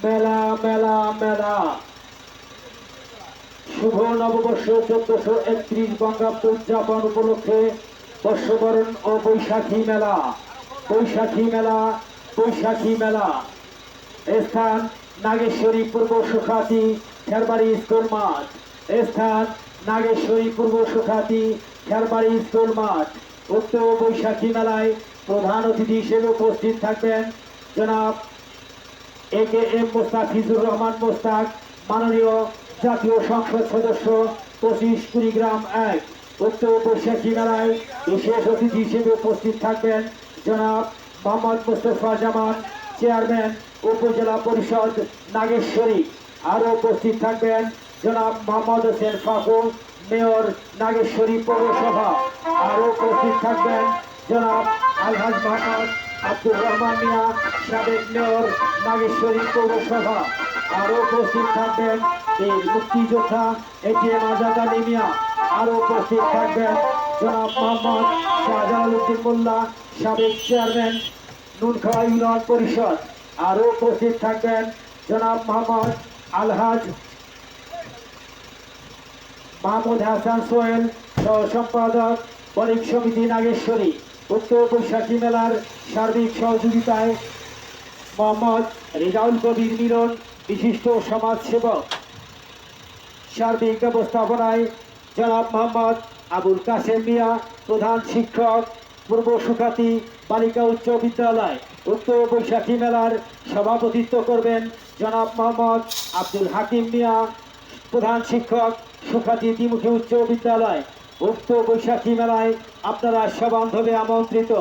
মেলা মেলা মেলা শুভ নববর্ষ 1431 বঙ্গাব্দ উদযাপন উপলক্ষে বর্ষবরণ ও বৈশাখী মেলা। বৈশাখী মেলা বৈশাখী মেলা। স্থান নাগেশ্বরী পূর্ব সুখাতি খেরবাড়ি স্কুল মাঠ। স্থান নাগেশ্বরী পূর্ব সুখাতি খেরবাড়ি স্কুল মাঠ। উক্ত বৈশাখী মেলায় প্রধান অতিথি হিসেবে উপস্থিত থাকবেন জনাব AKM মোস্তাফিজুর রহমান মোস্তাক, মাননীয় জাতীয় সংসদ সদস্য 25 কুড়িগ্রাম 1। উক্ত বৈশাখী মেলায় বিশেষ অতিথি হিসেবে উপস্থিত থাকবেন জনাব মোহাম্মদ মোস্তফা জামান, চেয়ারম্যান উপজেলা পরিষদ নাগেশ্বরী। আরও উপস্থিত থাকবেন জনাব মোহাম্মদ হোসেন ফাকু, মেয়র নাগেশ্বরী পৌরসভা। আরও উপস্থিত থাকবেন জনাব আলহাজ মোহাম্মদ আব্দুর রহমান মিয়া, সাবেক মেয়র নাগেশ্বরী পৌরসভা। আরও উপস্থিত থাকবেন বীর মুক্তিযোদ্ধা ATM আজাদ আলী মিয়া। আরও উপস্থিত থাকবেন জনাব মোহাম্মদ শাহজালাল উদ্দিন মোল্লা, সাবেক চেয়ারম্যান নুনখাওয়া ইউনিয়ন পরিষদ। আরও উপস্থিত থাকবেন জনাব মোহাম্মদ আলহাজ মাহমুদ হাসান সোহেল, সহ সম্পাদক বণিক সমিতি নাগেশ্বরী। উক্ত বৈশাখী মেলার সার্বিক সহযোগিতায় মোহাম্মদ রেজাউল কবির মিলন, বিশিষ্ট সমাজসেবক। সার্বিক ব্যবস্থাপনায় জনাব মোহাম্মদ আবুল কাসেম মিয়া, প্রধান শিক্ষক, পূর্ব সুখাতি বালিকা উচ্চ বিদ্যালয়। উক্ত বৈশাখী মেলার সভাপতিত্ব করবেন জনাব মোহাম্মদ আব্দুল হাকিম মিয়া, প্রধান শিক্ষক, সুখাতি দ্বিমুখী উচ্চ বিদ্যালয়। উক্ত বৈশাখী মেলায় আপনারা সবান্ধবে আমন্ত্রিত।